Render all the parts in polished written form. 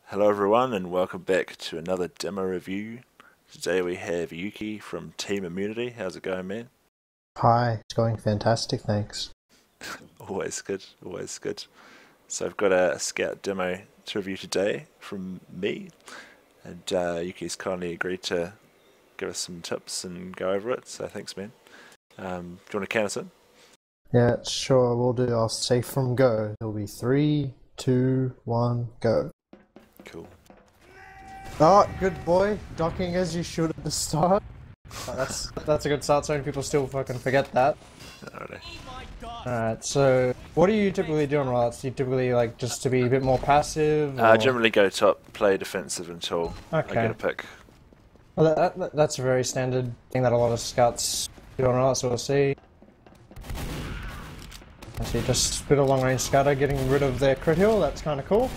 Hello everyone and welcome back to another demo review. Today we have Yuki from Team Immunity. How's it going, man? Hi, it's going fantastic, thanks. Always good, always good. So I've got a scout demo to review today from me, and Yuki's kindly agreed to give us some tips and go over it, so thanks, man. Do you want to count us in? Yeah, sure, we'll do. I'll say from go. It'll be 3, 2, 1, go. Cool. Oh, good boy. Ducking as you should at the start. Oh, that's a good start, so many people still fucking forget that. Alrighty. Alright, so what do you typically do on rollouts? Do you typically like just to be a bit more passive? Or... Generally go top, play defensive until I get a pick. Well, that's a very standard thing that a lot of scouts do on rollouts, so we'll see. So just a bit of long range scatter, getting rid of their crit heal, that's kind of cool.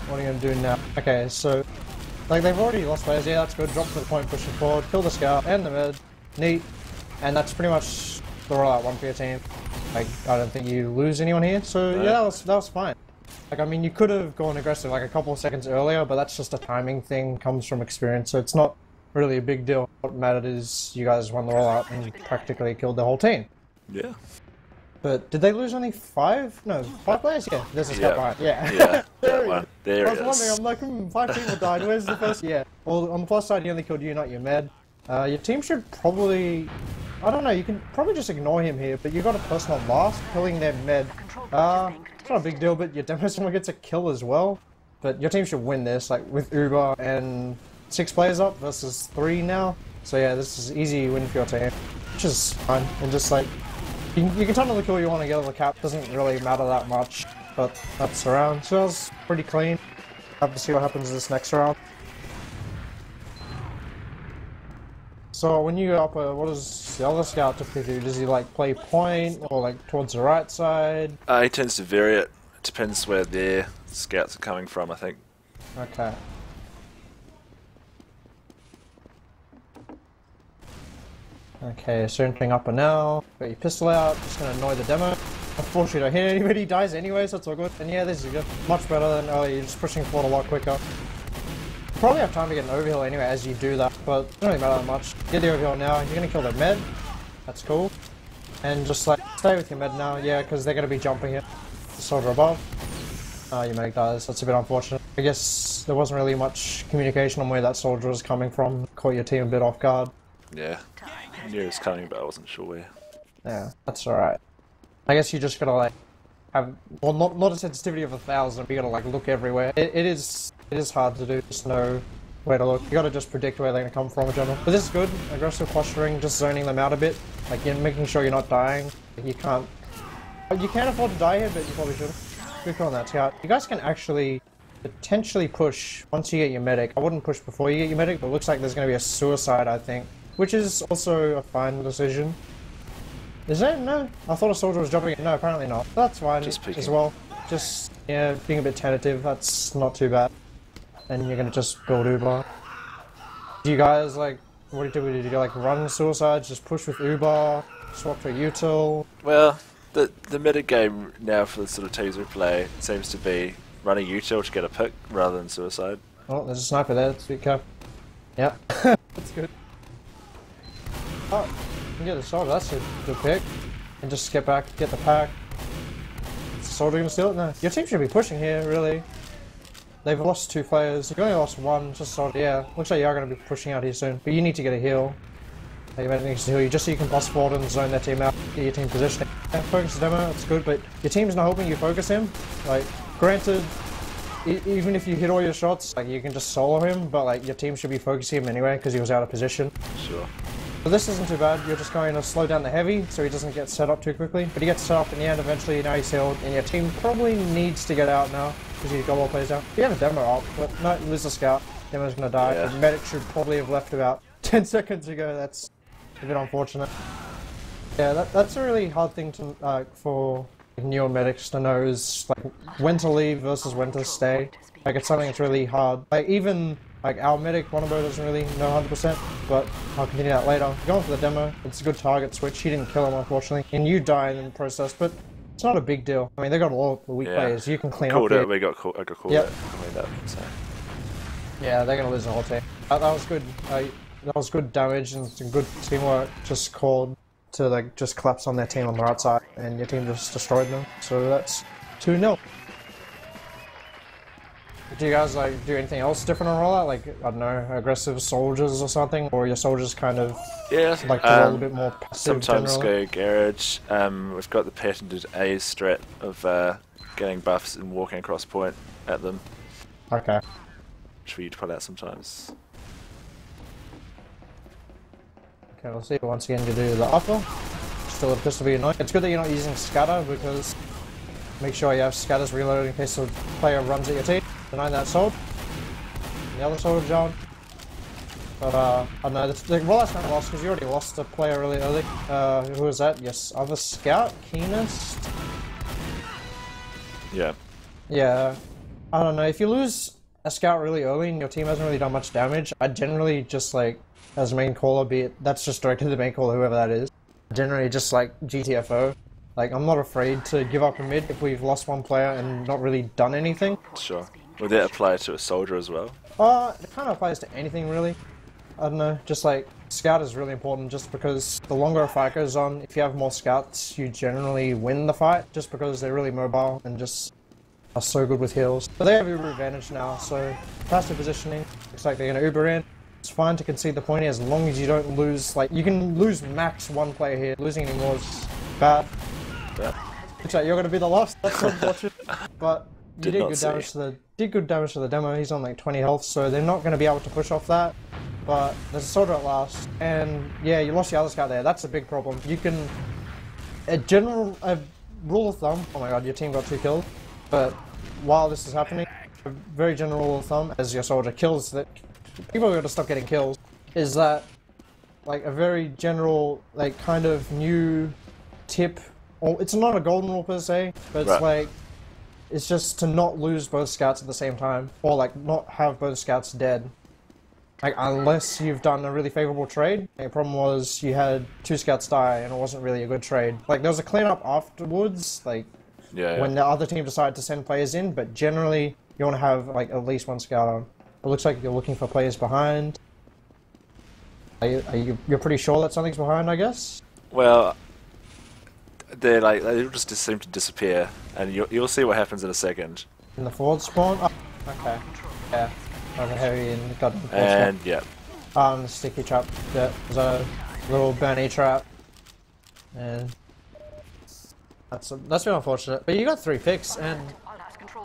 What are you going to do now? Okay, so like they've already lost players, yeah, that's good. Drop to the point, pushing forward, kill the scout and the mid, neat, and that's pretty much the rollout one for your team. Like I don't think you lose anyone here, so yeah, that was fine. Like I mean, you could have gone aggressive like a couple of seconds earlier, but that's just a timing thing, comes from experience, so it's not really a big deal. What mattered is you guys won the rollout and practically killed the whole team. Yeah. But did they lose only 5? No, 5 players? Yeah, there's a scout behind. Yeah. Yeah, that one. There it is. I was wondering, I'm like, 5 people died, where's the first? Yeah. Well, on the plus side, he only killed you, not your med. Your team should probably... I don't know, you can probably just ignore him here, but you got a person on last, killing their med. It's not a big deal, but your demo someone gets a kill as well. But your team should win this, like, with Uber and 6 players up versus 3 now. So yeah, this is easy win for your team, which is fine. And just like... You can turn on the kill you want to get on the cap, doesn't really matter that much, but that's around. So that was pretty clean. Have to see what happens this next round. So when you go up, what does the other scout typically do? Does he like play point or like towards the right side? He tends to vary it. It depends where their scouts are coming from, I think. Okay. Okay, so entering upper now. Got your pistol out, just gonna annoy the demo. Unfortunately, don't hit anybody, he dies anyway, so it's all good. And yeah, this is good. Much better than earlier, you're just pushing forward a lot quicker. You probably have time to get an overheal anyway as you do that, but it doesn't really matter that much. Get the overheal now, you're gonna kill their med. That's cool. And just like, stay with your med now, yeah, because they're gonna be jumping it. The soldier above. Your medic dies, that's a bit unfortunate. I guess there wasn't really much communication on where that soldier was coming from. Caught your team a bit off guard. Yeah. I knew it was coming, but I wasn't sure where. Yeah, that's alright. I guess you just gotta like have, well, not a sensitivity of 1,000, but you gotta like look everywhere. It is hard to do, just know where to look. You gotta just predict where they're gonna come from in general. But this is good, aggressive posturing, just zoning them out a bit. Like you're making sure you're not dying. You can't afford to die here, but you probably should. Good call on that scout. You guys can actually potentially push once you get your medic. I wouldn't push before you get your medic, but it looks like there's gonna be a suicide, I think. Which is also a fine decision. Is there? No? I thought a soldier was jumping in. No, apparently not. That's fine as well. Just, yeah, being a bit tentative, that's not too bad. And you're gonna just build Uber. Do you guys, like, what do you do? Do you, like, run suicides, just push with Uber, swap to a util? Well, the metagame now for this sort of teaser play seems to be running util to get a pick rather than suicide. Oh, there's a sniper there. Let's be careful. Yeah, that's good. Oh, you can get the soldier, that's a good pick. And just get back, get the pack. Is the soldier gonna steal it? No. Your team should be pushing here, really. They've lost 2 players. You've only lost 1, just soldier. Yeah, looks like you are gonna be pushing out here soon. But you need to get a heal. Your medic needs to heal you just so you can pass forward and zone their team out. Get your team positioning. Yeah, focus the demo, that's good, but your team's not helping you focus him. Like, granted, even if you hit all your shots, like you can just solo him, but like your team should be focusing him anyway because he was out of position. Sure. But this isn't too bad, you're just going to slow down the heavy so he doesn't get set up too quickly. But he gets set up in the end eventually, now he's healed, and your team probably needs to get out now because you've got all players down. You have a demo up, but no, lose the scout. Demo's gonna die. Yeah. The medic should probably have left about 10 seconds ago, that's a bit unfortunate. Yeah, that's a really hard thing to for newer medics to know is like when to leave versus when to stay. Like it's something that's really hard. Like even like our medic, Wanabo doesn't really know 100%, but I'll continue that later. Going for the demo, it's a good target switch. He didn't kill him unfortunately, and you die in the process, but It's not a big deal. I mean, they got all the weak Yeah. players. You can clean up Called it. here. We got called. I got called Yep. it. Cleaned up. So. Yeah, they're gonna lose the whole team. That was good. That was good damage and some good teamwork. Just called to like just collapse on their team on the right side, and your team just destroyed them. So that's 2-0. Do you guys like do anything else different on rollout? Like I don't know, aggressive soldiers or something, or your soldiers kind of Yeah. like to roll a bit more passive? Sometimes generally? go garage. We've got the patented A strat of getting buffs and walking across point at them, Okay. which we need to pull out sometimes. Okay, we'll see. Once again, you do the upper. Still a pistol be annoying. It's good that you're not using scatter because make sure you have scatters reloaded in case the player runs at your team. Deny that sword. And the other sword, John. But I don't know. The rollout's kind of lost because you already lost the player really early. Who was that? Yes, other scout, keenest. Yeah. Yeah, I don't know. If you lose a scout really early and your team hasn't really done much damage, I generally just like, as main caller, be it that's just directed to the main caller, whoever that is. Generally, just like GTFO. Like, I'm not afraid to give up a mid if we've lost one player and not really done anything. Sure. Would that apply to a soldier as well? It kind of applies to anything really. I don't know. Just like scout is really important, just because the longer a fight goes on, if you have more scouts, you generally win the fight, just because they're really mobile and just are so good with heals. But they have Uber advantage now, so passive positioning. Looks like they're going to Uber in. It's fine to concede the point here as long as you don't lose, like, you can lose max one player here. Losing any more is bad. Yeah. Looks like you're going to be the loss. That's unfortunate. But you Did not did good damage to the demo. He's on like 20 health, so they're not going to be able to push off that. But there's a soldier at last, and yeah, you lost the other scout there. That's a big problem. You can, a rule of thumb. Oh my god, your team got 2 kills. But while this is happening, a very general rule of thumb, as your soldier kills that, people are going to stop getting kills. Is that like a very general, like kind of new tip? Or it's not a golden rule per se, but it's Right. like, it's just to not lose both scouts at the same time, or like not have both scouts dead. Like, unless you've done a really favorable trade. The problem was you had 2 scouts die and it wasn't really a good trade. Like, there was a cleanup afterwards, like, Yeah. when the other team decided to send players in, but generally you want to have like at least 1 scout on. It looks like you're looking for players behind. You're pretty sure that something's behind, I guess? Well, they just seem to disappear, and you'll see what happens in a second. In the forward spawn? Oh, okay. Yeah. Over heavy and got the And yeah, the sticky trap. Yeah, there's a little Bernie trap. And that's been unfortunate. But you got 3 picks and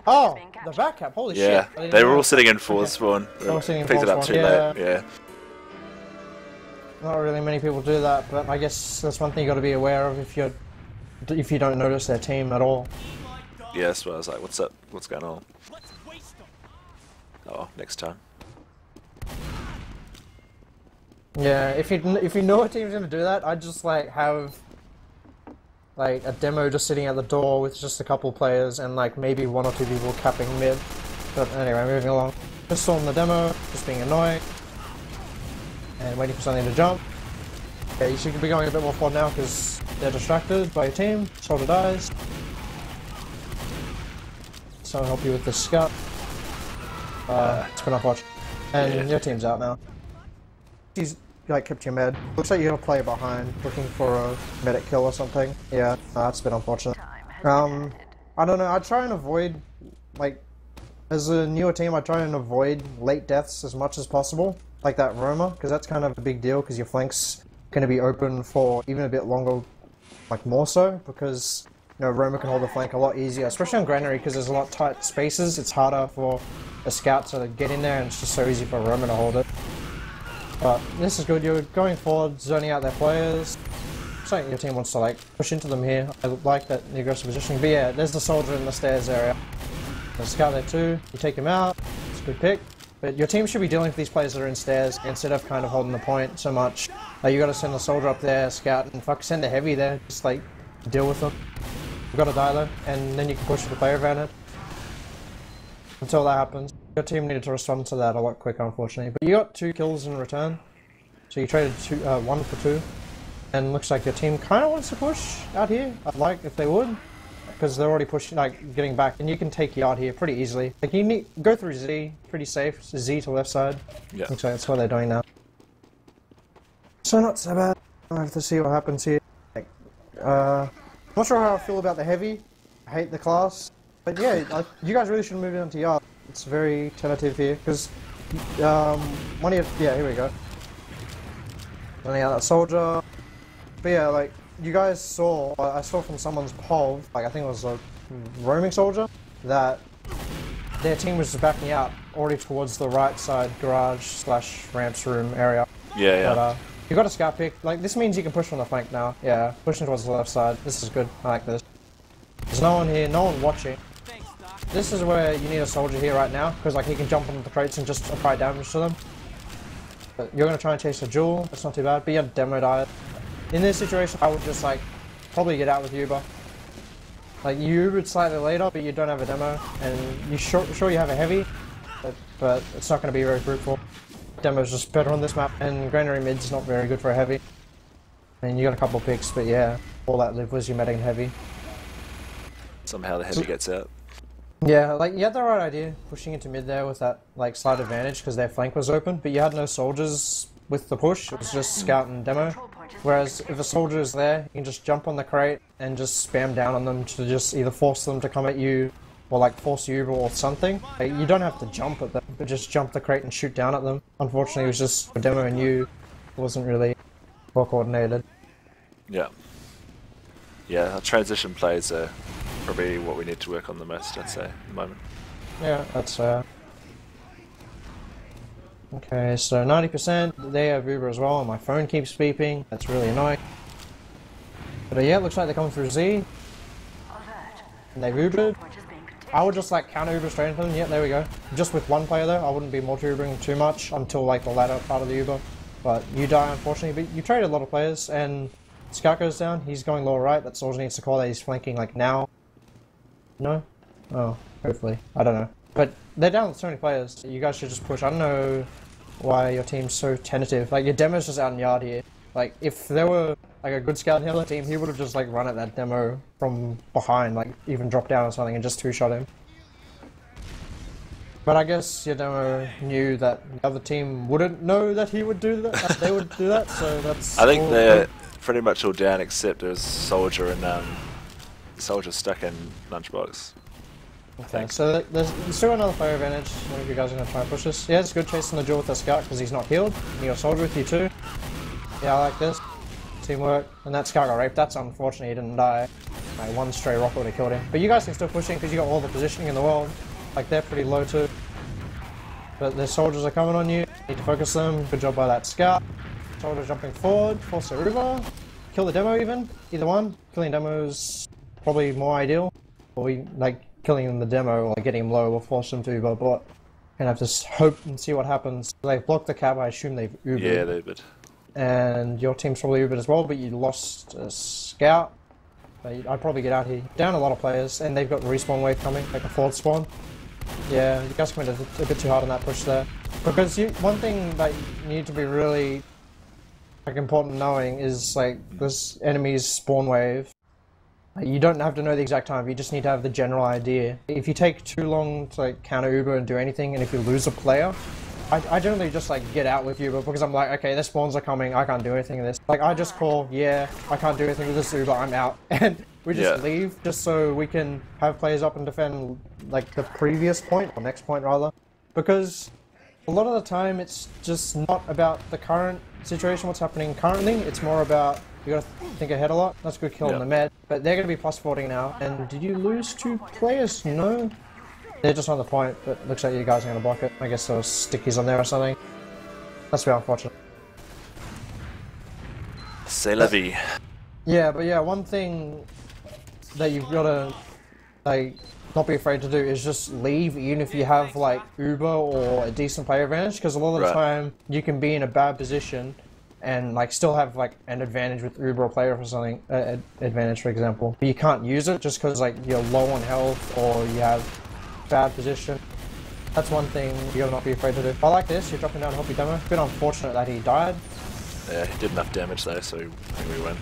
oh, the back cap, holy yeah, shit. I didn't they were know. all sitting in forward Okay. spawn. They were sitting in Picked it forward up spawn, too yeah. late. Yeah. Not really many people do that, but I guess that's one thing you got to be aware of if you don't notice their team at all. Yeah, so I was like, what's up? What's going on? Oh, next time. Yeah, if you know a team's gonna do that, I'd just like have like a demo just sitting at the door with just a couple players and like maybe 1 or 2 people capping mid. But anyway, moving along. Just saw in the demo, just being annoying and waiting for something to jump. Yeah, you should be going a bit more forward now because they're distracted by your team. Soldier dies. Someone help you with the scout. It's been unfortunate. And Yeah. your team's out now. He's like kept you med. Looks like you're gonna play behind, looking for a medic kill or something. Yeah, that's been unfortunate. I don't know. I try and avoid, like, as a newer team, I try and avoid late deaths as much as possible, like that Roma, because that's kind of a big deal. Because your flanks going to be open for even a bit longer, like more so, because you know Roma can hold the flank a lot easier, especially on Granary, because there's a lot tight spaces. It's harder for a scout to get in there, and it's just so easy for Roma to hold it. But this is good. You're going forward, zoning out their players. Something your team wants to like push into them here. I like that the aggressive positioning. But yeah, there's the soldier in the stairs area. There's a scout there too. You take him out. It's a good pick. But your team should be dealing with these players that are in stairs instead of kind of holding the point so much. You got to send the soldier up there, scout, and fuck send the heavy there. Just like deal with them. You've got to die though, and then you can push for the player advantage. Until that happens, your team needed to respond to that a lot quicker, unfortunately. But you got 2 kills in return, so you traded 1 for 2, and looks like your team kind of wants to push out here. I'd like if they would. because they're already pushing, like, getting back, and you can take yard here pretty easily. Like, you need go through Z, pretty safe. Z to left side. Yeah. Looks like that's what they're doing now. So not so bad. I have to see what happens here. Like, not sure how I feel about the heavy. I hate the class, but yeah, like, you guys really should move on to yard. It's very tentative here because one of your, yeah, here we go. Running out that soldier. But yeah, like, you guys saw, I saw from someone's POV, like, I think it was a roaming soldier, that their team was just backing out already towards the right side garage / ramps room area. Yeah, yeah. But you got a scout pick. Like, this means you can push from the flank now. Yeah, pushing towards the left side. This is good. I like this. There's no one here, no one watching. This is where you need a soldier here right now, because like he can jump on the crates and just apply damage to them. But you're going to try and chase a jewel, that's not too bad, but you had demo diet. In this situation, I would just like, probably get out with Uber. Like, you Ubered slightly later, but you don't have a demo, and you sure you have a heavy, but it's not going to be very fruitful. Demo's just better on this map, and granary mid's not very good for a heavy. And you got a couple picks, but yeah, all that lived was your medic heavy. Somehow the heavy gets out. Yeah, like, you had the right idea, pushing into mid there with that, like, slight advantage because their flank was open, but you had no soldiers with the push, it was just scout and demo. Whereas if a soldier is there, you can just jump on the crate and just spam down on them to just either force them to come at you or, like, force you or something. Like, you don't have to jump at them, but just jump the crate and shoot down at them. Unfortunately, it was just for demo and you, it wasn't really well coordinated. Yeah. Yeah, our transition plays are probably what we need to work on the most, I'd say, at the moment. Yeah, that's okay, so 90%, they have Uber as well, and my phone keeps beeping, that's really annoying. But yeah, it looks like they're coming through Z. And they've Ubered. I would just like counter Uber straight into them, yeah, there we go. Just with one player though, I wouldn't be multi-Ubering too much until like the latter part of the Uber. But you die unfortunately, but you traded a lot of players, and Scout goes down, he's going lower right, that soldier needs to call that he's flanking like now. No? Oh, hopefully. I don't know. But they're down with so many players. You guys should just push. I don't know why your team's so tentative. Like, your demo's just out in yard here. Like, if there were like a good scout in the other team, he would have just like run at that demo from behind, like even drop down or something and just two-shot him. But I guess your demo knew that the other team wouldn't know that he would do that. They would do that, so that's. I think they're pretty much all down except there's soldier and soldier stuck in lunchbox. Okay, so there's still another player advantage. One of you guys are going to try and push this. Yeah, it's good chasing the duel with the scout because he's not healed. And you got a soldier with you too. Yeah, I like this. Teamwork. And that scout got raped. That's unfortunate he didn't die. Like, one stray rocket would have killed him. But you guys can still push in because you got all the positioning in the world. Like, they're pretty low too. But their soldiers are coming on you. Need to focus them. Good job by that scout. Soldier jumping forward. Force a Uber. Kill the demo even. Either one. Killing demos probably more ideal. Or we, like, killing him in the demo or like, getting him low will force him to Uber, but and have to hope and see what happens. They've blocked the cab, I assume they've Ubered. Yeah, they've Ubered. And your team's probably Ubered as well, but you lost a scout. I'd probably get out here. Down a lot of players, and they've got respawn wave coming, like a forward spawn. Yeah, you guys committed a bit too hard on that push there. Because one thing that you need to be really like important knowing is like this enemy's spawn wave. You don't have to know the exact time, you just need to have the general idea. If you take too long to like counter Uber and do anything, and if you lose a player, I generally just like get out with Uber because I'm like, okay, their spawns are coming, I can't do anything in this. Like I just call, yeah, I can't do anything with this Uber, I'm out. And we just leave just so we can have players up and defend like the previous point, or next point rather. Because a lot of the time it's just not about the current situation, what's happening currently, it's more about you gotta think ahead a lot. That's a good kill on the med. But they're gonna be plus 40 now. And did you lose 2 players? No. They're just on the point, but looks like you guys are gonna block it. I guess there was stickies on there or something. That's very unfortunate. C'est la vie. Yeah, but yeah, one thing that you've gotta like not be afraid to do is just leave even if you have like Uber or a decent player advantage, because a lot of the time you can be in a bad position and like still have like an advantage with Uber or player or something, advantage for example. But you can't use it just because like you're low on health or you have bad position. That's one thing you gotta not be afraid to do. I like this, you're dropping down to help your demo. A bit unfortunate that he died. Yeah, he did enough damage though, so I think we win.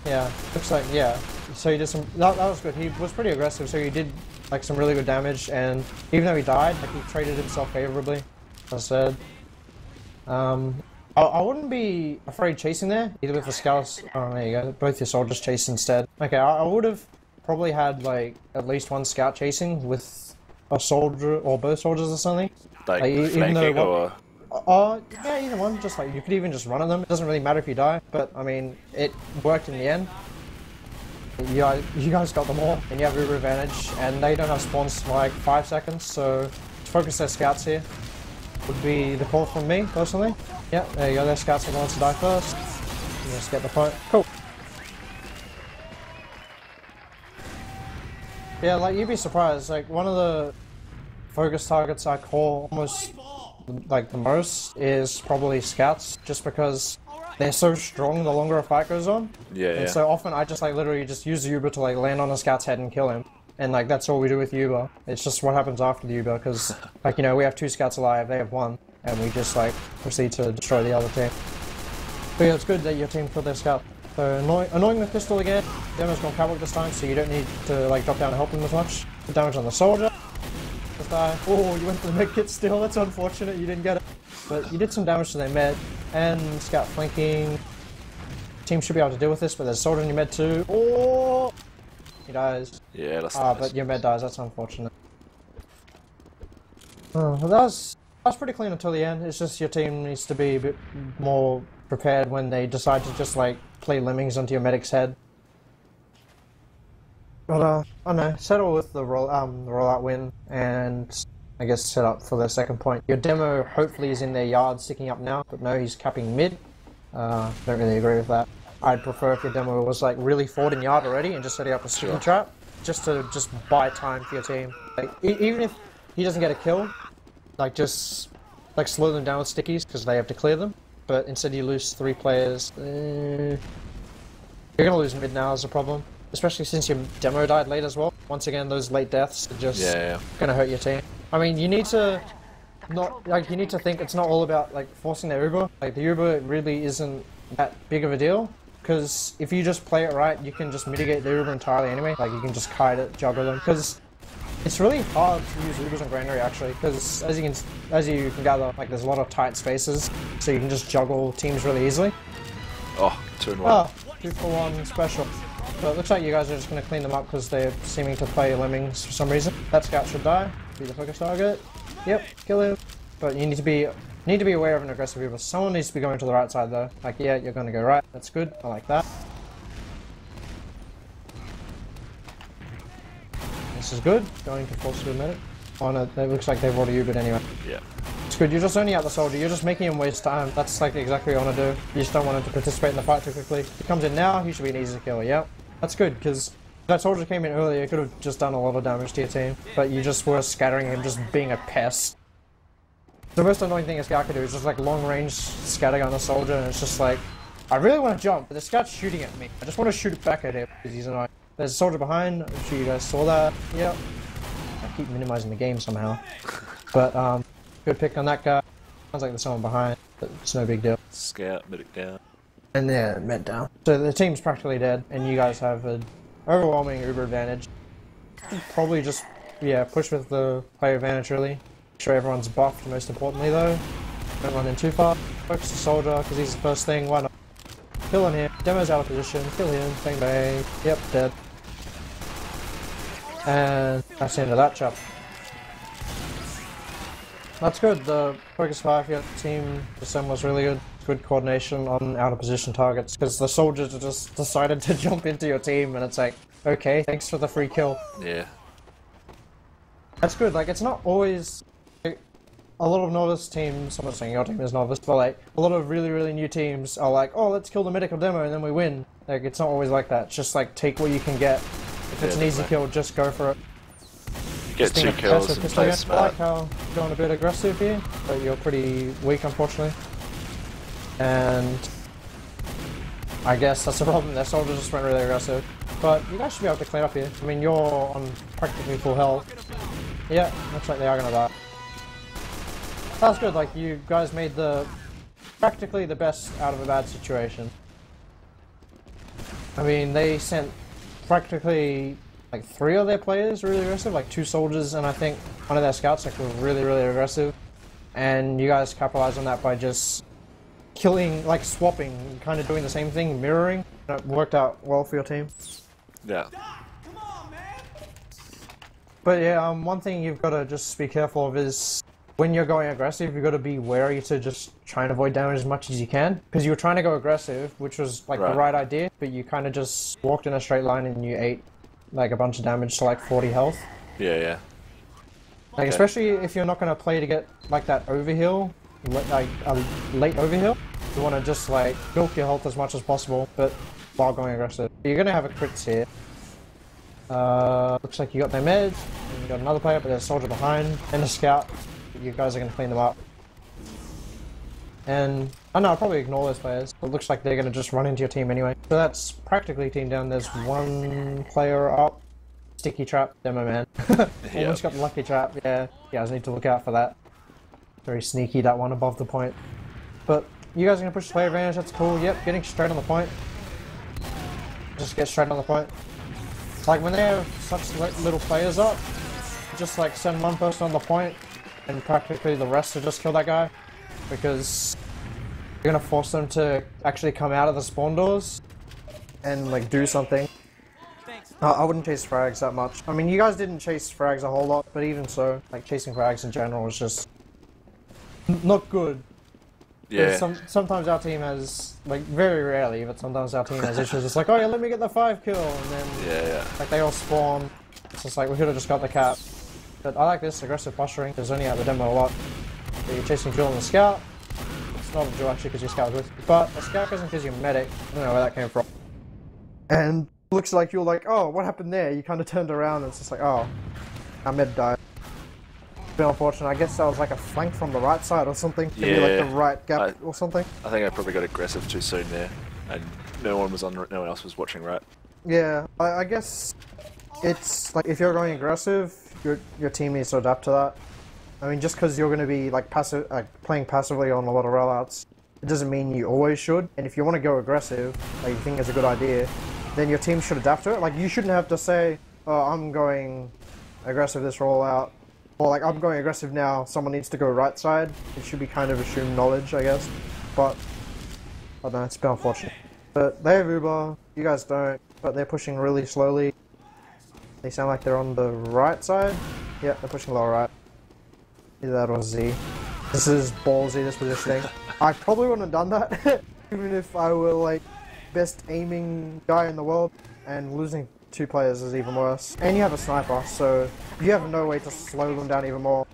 Yeah, looks like, yeah. So he did some, that was good. He was pretty aggressive, so he did like some really good damage, and even though he died, like he traded himself favorably, as I said. I wouldn't be afraid chasing there, either with the scouts. Oh, there you go. Both your soldiers chase instead. Okay, I would have probably had like at least one scout chasing with a soldier or both soldiers or something. Like even though flanking or... yeah, either one. Just like you could even just run at them. It doesn't really matter if you die, but I mean, it worked in the end. You guys got them all, and you have Uber advantage, and they don't have spawns for like 5 seconds, so to focus their scouts here would be the call from me, personally. Yeah, there you go, their scouts are the ones to die first. You just get the point. Cool. Yeah, like, you'd be surprised, like, one of the focus targets I call almost, like, the most is probably scouts, just because they're so strong the longer a fight goes on. Yeah, and so often I just, like, literally just use the Uber to, like, land on a scout's head and kill him. And, like, that's all we do with the Uber. It's just what happens after the Uber, because, like, you know, we have 2 scouts alive, they have 1. And we just, like, proceed to destroy the other team. But yeah, it's good that your team killed their scout. So, annoying the pistol again. Demo's gone catwalk this time, so you don't need to, like, drop down and help him as much. Good damage on the soldier. Just die. Oh, you went for the med kit still. That's unfortunate, you didn't get it. But you did some damage to their med. And scout flanking. Team should be able to deal with this, but there's a soldier in your med too. Oh! He dies. Yeah, that's nice. But your med dies, that's unfortunate. Oh, well, that was pretty clean until the end. It's just your team needs to be a bit more prepared when they decide to just like play lemmings onto your medic's head. But I don't know, settle with the rollout win, and I guess set up for the second point. Your demo hopefully is in their yard sticking up now, but no, he's capping mid. Don't really agree with that. I'd prefer if your demo was like really forward in yard already and just setting up a sticky trap, just to buy time for your team. Like even if he doesn't get a kill, like just like slow them down with stickies because they have to clear them. But instead you lose 3 players. You're gonna lose mid now is a problem, especially since your demo died late as well. Once again, those late deaths are just gonna hurt your team. I mean, you need to you need to think it's not all about like forcing their Uber. Like the Uber really isn't that big of a deal. Because if you just play it right, you can just mitigate the Uber entirely anyway. Like you can just kite it, juggle them. Because it's really hard to use Ubers on Granary actually. Because as you can gather, like there's a lot of tight spaces, so you can just juggle teams really easily. Oh, 2 in 1. Oh, 2 for 1 special. So it looks like you guys are just going to clean them up because they're seeming to play lemmings for some reason. That scout should die. Be the focus target. Yep, kill him. But you need to be aware of an aggressive Uber. Someone needs to be going to the right side though. Like, yeah, you're going to go right. That's good. I like that. This is good. Going to force to a medic. Oh no, it looks like they've already Ubered anyway. Yeah. It's good. You're just only out the soldier. You're just making him waste time. That's like exactly what you want to do. You just don't want him to participate in the fight too quickly. If he comes in now, he should be an easy killer. Yep. That's good because that soldier came in earlier. Could have just done a lot of damage to your team, but you just were scattering him, just being a pest. The most annoying thing a scout can do is just like long range scatting on a soldier, and it's just like, I really want to jump, but the scout's shooting at me. I just want to shoot it back at him because he's annoying. There's a soldier behind. I'm sure you guys saw that. Yep. I keep minimizing the game somehow. But good pick on that guy. Sounds like there's someone behind, but it's no big deal. Scout, medic down. And yeah, med down. So the team's practically dead, and you guys have an overwhelming Uber advantage. Probably just, yeah, push with the player advantage really. Make sure everyone's buffed, most importantly though. Don't run in too far. Focus the soldier, because he's the first thing, why not? Kill on him. Demo's out of position. Kill him. Bang bang. Yep, dead. And that's the end of that chapter. That's good. The focus fire for your team this time was really good. Good coordination on out of position targets, because the soldiers just decided to jump into your team, and it's like, okay, thanks for the free kill. Yeah. That's good. Like, it's not always. Like, a lot of novice teams, I'm not saying your team is novice, but like, a lot of really, really new teams are like, oh, let's kill the medical demo and then we win. Like, it's not always like that. It's just like, take what you can get. If it's an easy kill, just go for it. Get 2 kills and play smart. I like how you're going a bit aggressive here, but you're pretty weak, unfortunately. And I guess that's the problem. Their soldiers just went really aggressive. But you guys should be able to clean up here. I mean, you're on practically full health. Yeah, looks like they are gonna die. That was good. Like, you guys made practically the best out of a bad situation. I mean, they sent practically like 3 of their players really aggressive, like 2 soldiers, and I think one of their scouts like were really, really aggressive. And you guys capitalized on that by just killing, like swapping, kind of doing the same thing, mirroring. It worked out well for your team. Yeah. But yeah, one thing you've got to just be careful of is when you're going aggressive, you've got to be wary to just try and avoid damage as much as you can. Because you were trying to go aggressive, which was like the right idea, but you kind of just walked in a straight line and you ate like a bunch of damage to like 40 health. Yeah, yeah. Like, especially if you're not going to play to get like that overheal, like a late overheal, you want to just like milk your health as much as possible, but while going aggressive. You're going to have a crits here. Looks like you got their meds, and you got another player, but there's a soldier behind, and a scout. You guys are going to clean them up. And, I know, I'll probably ignore those players. It looks like they're going to just run into your team anyway. So that's practically team down. There's 1 player up. Sticky trap, demo man. Almost got the lucky trap, yeah. You guys need to look out for that. Very sneaky, that one above the point. But you guys are going to push the player advantage, that's cool. Yep, getting straight on the point. Just get straight on the point. Like, when they have such little players up, just like send 1 person on the point, and practically the rest to just kill that guy. Because you're going to force them to actually come out of the spawn doors and like do something. I wouldn't chase frags that much. I mean, you guys didn't chase frags a whole lot, but even so, like chasing frags in general is just not good. Yeah. Sometimes our team has, like, very rarely, but sometimes our team has issues. It's like, oh yeah, let me get the 5 kill, and then like they all spawn. It's just like we could have just got the cap. But I like this aggressive posturing. There's only out the demo a lot. So you're chasing Jill and the scout. It's not a Jill actually because your scout was with you, but a scout isn't because you're medic. I don't know where that came from. And looks like you're like, oh, what happened there? You kind of turned around and it's just like, oh, our med died. It's been unfortunate. I guess that was like a flank from the right side or something. Maybe like the right gap or something. I think I probably got aggressive too soon there, and no one else was watching right. Yeah, I guess it's like if you're going aggressive, your team needs to adapt to that. I mean, just because you're going to be like playing passively on a lot of rollouts, it doesn't mean you always should. And if you want to go aggressive, like you think it's a good idea, then your team should adapt to it. Like, you shouldn't have to say, oh, I'm going aggressive this rollout, or like, I'm going aggressive now, someone needs to go right side. It should be kind of assumed knowledge, I guess. But, I don't know, it's been unfortunate. But they have Uber, you guys don't, but they're pushing really slowly. They sound like they're on the right side. Yeah, they're pushing lower right. Either that or Z. This is ballsy, this positioning. I probably wouldn't have done that, even if I were like, best aiming guy in the world, and losing 2 players is even worse. And you have a sniper, so you have no way to slow them down even more.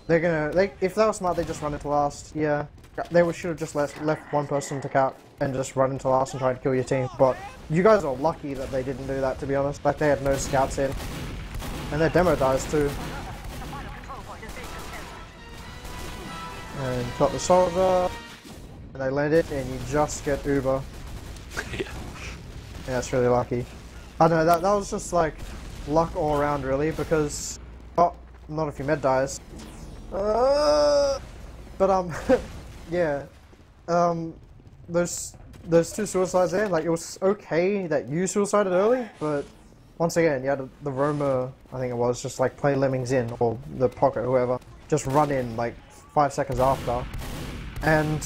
If they were smart, they just run into last. Yeah, they should have just left 1 person to cap and just run into last and try to kill your team. But you guys are lucky that they didn't do that, to be honest. Like, they had no scouts in, and their demo dies too. And got the soldier. And they land it, and you just get Uber. Yeah, it's really lucky. I don't know, that was just like luck all around, really, because not if your med dies. But yeah, those 2 suicides there. Like, it was okay that you suicided early, but once again, you had the roamer. I think it was just like play lemmings in, or the pocket, whoever, just run in like 5 seconds after, and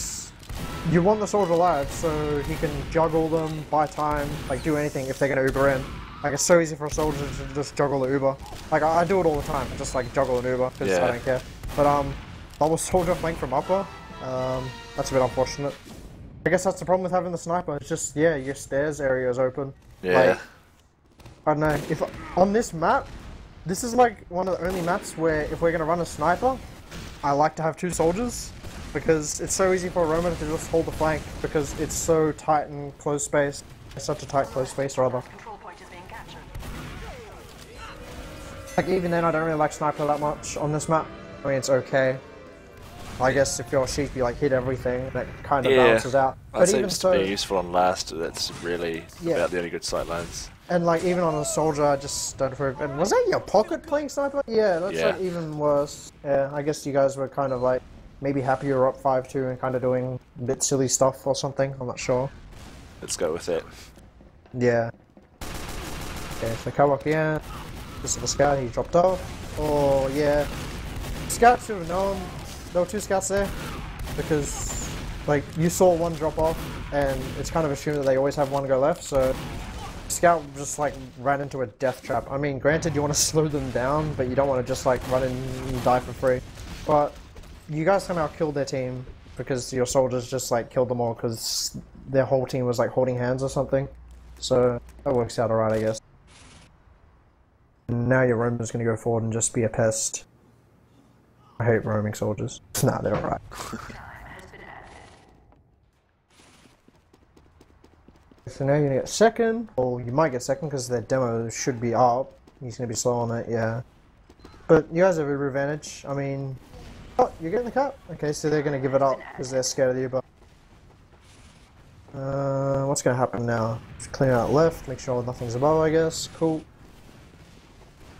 you want the soldier alive so he can juggle them, buy time, like do anything if they're going to Uber in. Like, it's so easy for a soldier to just juggle the Uber. Like, I do it all the time, just like juggle an Uber, because I don't care. But that was soldier flank from upper. That's a bit unfortunate. I guess that's the problem with having the sniper. It's just, yeah, your stairs area is open. Yeah. Like, I don't know, if on this map, this is like one of the only maps where if we're going to run a sniper, I like to have 2 soldiers. Because it's so easy for a Roman to just hold the flank, because it's so tight and close space. It's such a tight close space, rather. Like, even then, I don't really like sniper that much on this map. I mean, it's okay. I guess if you're a sheep, you like hit everything, that kind of balances out. That seems to be useful on last. That's really about the only good sightlines. And like, even on a soldier, I just don't approve. And was that your pocket playing sniper? Yeah, that's like even worse. Yeah, I guess you guys were kind of like maybe happy you were up 5-2 and kind of doing a bit silly stuff or something. I'm not sure. let's go with it. Yeah. Okay, so Kawak again. This is the scout, he dropped off. Oh, yeah. Scout should have known there were 2 scouts there. Because, like, you saw one drop off, and it's kind of assumed that they always have one go left, so Scout just, like, ran into a death trap. I mean, granted, you want to slow them down, but you don't want to just, like, run in and die for free. But you guys somehow killed their team because your soldiers just, like, killed them all because their whole team was, like, holding hands or something. So that works out alright, I guess. And now your Roman's going to go forward and just be a pest. I hate roaming soldiers. Nah, they're alright. So now you're going to get second, or you might get second because their demo should be up. He's going to be slow on it, yeah. But you guys have a advantage. I mean, oh, you're getting the cut? Okay, so they're going to give it up because they're scared of you, but... what's going to happen now? Just clean out left, make sure nothing's above, I guess. Cool.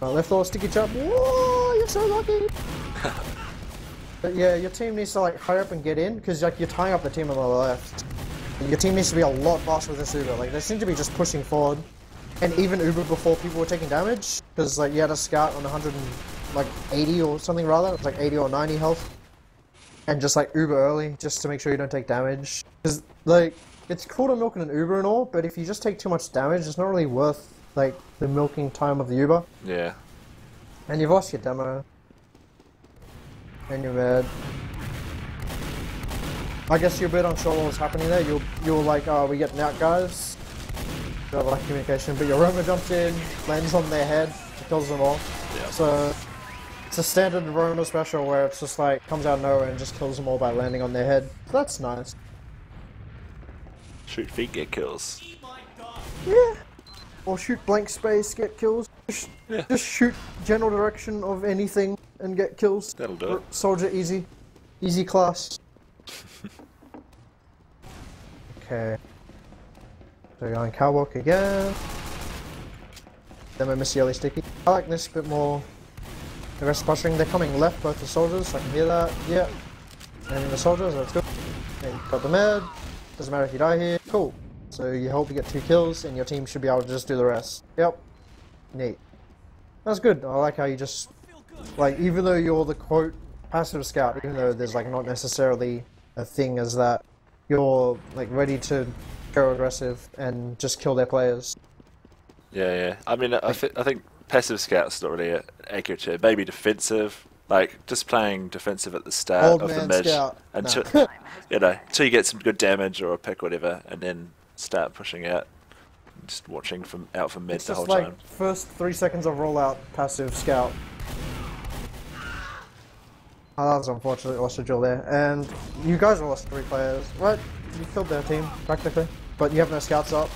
Left all sticky chop. Whoa, you're so lucky! But yeah, your team needs to like hurry up and get in, because like you're tying up the team on the left. Your team needs to be a lot faster with this Uber. Like they seem to be just pushing forward, and even Uber before people were taking damage, because like you had a scout on 180 or something rather. It's like 80 or 90 health, and just like Uber early, just to make sure you don't take damage. Because like it's cool to milk in an Uber and all, but if you just take too much damage, it's not really worth like the milking time of the Uber. Yeah. And you've lost your demo. And you're mad. I guess you're a bit unsure what was happening there. You're like, oh, we're getting out, guys. You have like communication, but your Roma jumps in, lands on their head, kills them all. Yeah. So it's a standard Roma special where it's just like comes out of nowhere and just kills them all by landing on their head. So that's nice. Shoot feet, get kills. Yeah. Or shoot blank space, get kills. Yeah. Just shoot general direction of anything and get kills. That'll do it. Soldier easy. Easy class. Okay. So we're going Cowbook again. Then we miss the early sticky. I like this a bit more aggressive posturing. They're coming left, both the soldiers, so I can hear that. Yeah. And the soldiers, that's good. Okay, got the med. Doesn't matter if you die here. Cool. So you hope you get 2 kills and your team should be able to just do the rest. Yep. Neat. That's good. I like how you just, like, even though you're the quote passive scout, even though there's like not necessarily a thing as that, you're like ready to go aggressive and just kill their players. Yeah, yeah. I mean, I think passive scout's not really accurate here. Maybe defensive, like just playing defensive at the start Old of the man mid scout. until No. you know, until you get some good damage or a pick, or whatever, and then start pushing out. Just watching from out from mid It's the just whole like time. first 3 seconds of rollout passive scout. Oh, that was unfortunate, lost a duel there. And you guys lost 3 players, right? You killed their team, practically. But you have no scouts up.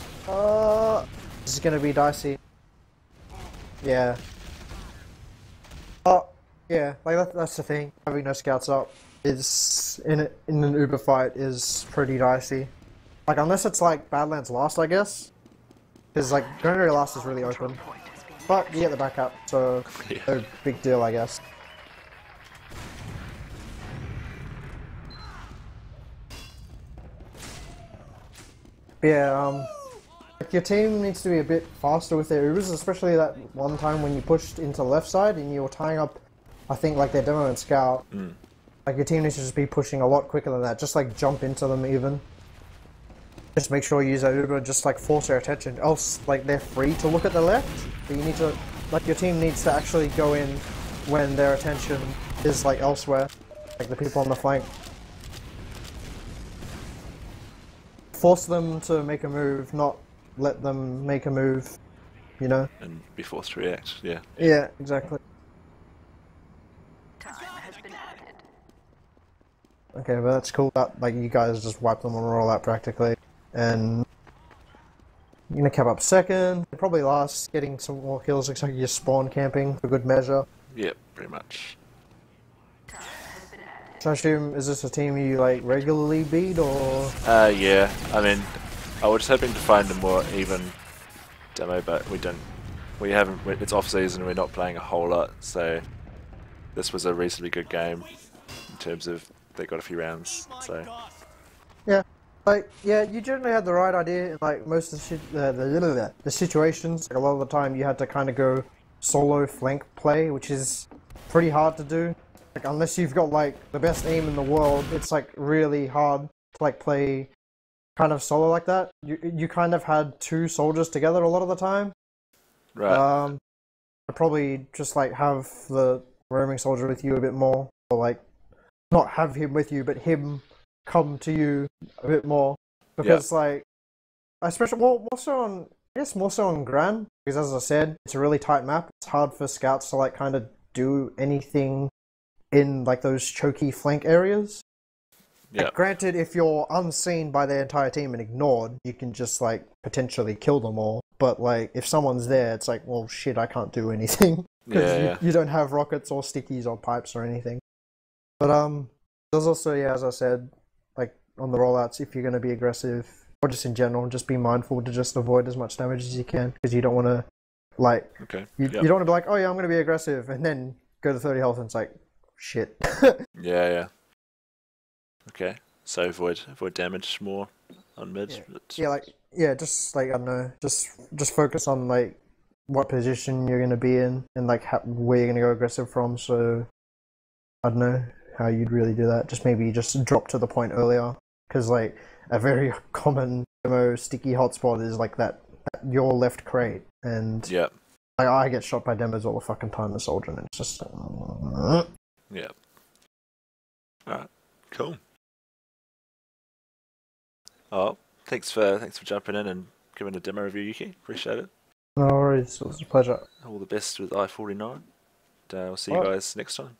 This is gonna be dicey. Yeah. Oh, yeah, like that's the thing. Having no scouts up is, in an Uber fight, is pretty dicey. Like, unless it's like Badlands Last, I guess. Because like, Granary Last is really open. But you get the backup, so Yeah. no big deal, I guess. Yeah, like your team needs to be a bit faster with their Ubers, especially that one time when you pushed into left side and you were tying up, I think, like their demo and scout. Like your team needs to just be pushing a lot quicker than that. Just like jump into them even. Just make sure you use that Uber, just like force their attention. Else, like they're free to look at the left, but you need to, like your team needs to actually go in when their attention is like elsewhere, like the people on the flank. Force them to make a move, not let them make a move, you know? And be forced to react, yeah. Yeah, exactly. Time has been added. Okay, but that's cool. That, like, you guys just wiped them on rollout practically. And you're gonna cap up second. Probably last, getting some more kills. Looks like you're spawn camping for good measure. Yep, pretty much. So I assume, is this a team you like regularly beat or? Yeah. I mean, I was hoping to find a more even demo, but we don't. We haven't. It's off season. We're not playing a whole lot, so this was a reasonably good game in terms of they got a few rounds. So Yeah, Like, yeah, you generally had the right idea in like most of the situations. Like, a lot of the time, you had to kind of go solo flank play, which is pretty hard to do. Like, unless you've got like the best aim in the world, it's like really hard to like play kind of solo like that. You kind of had two soldiers together a lot of the time. Right. I'd probably just like have the roaming soldier with you a bit more, or like not have him with you, but him come to you a bit more, Yeah. because like, especially more so on, I guess more so on Gran, because as I said, it's a really tight map. It's hard for scouts to like kind of do anything in like those choky flank areas. Yeah. Like, granted, if you're unseen by their entire team and ignored, you can just like potentially kill them all. But like, if someone's there, it's like, well, shit, I can't do anything because Yeah. you don't have rockets or stickies or pipes or anything. But there's also, yeah, as I said, like on the rollouts, if you're going to be aggressive or just in general, just be mindful to just avoid as much damage as you can, because you don't want to like Okay. you Yep. don't want to be like, oh yeah, I'm going to be aggressive, and then go to 30 health and it's like, shit. Yeah. Okay. So avoid damage more on mid. Yeah. But... Yeah, just like, I don't know, just focus on like what position you're gonna be in and like where you're gonna go aggressive from. So I don't know how you'd really do that. Just maybe just drop to the point earlier, because like a very common demo sticky hotspot is like that your left crate, and Yeah. like, I get shot by demos all the fucking time as a soldier, and it's just Yeah. Alright. Cool. Oh, thanks for jumping in and giving a demo review, Yuki. Appreciate it. no worries. It was a pleasure. All the best with I-49. We'll see you Well, guys next time.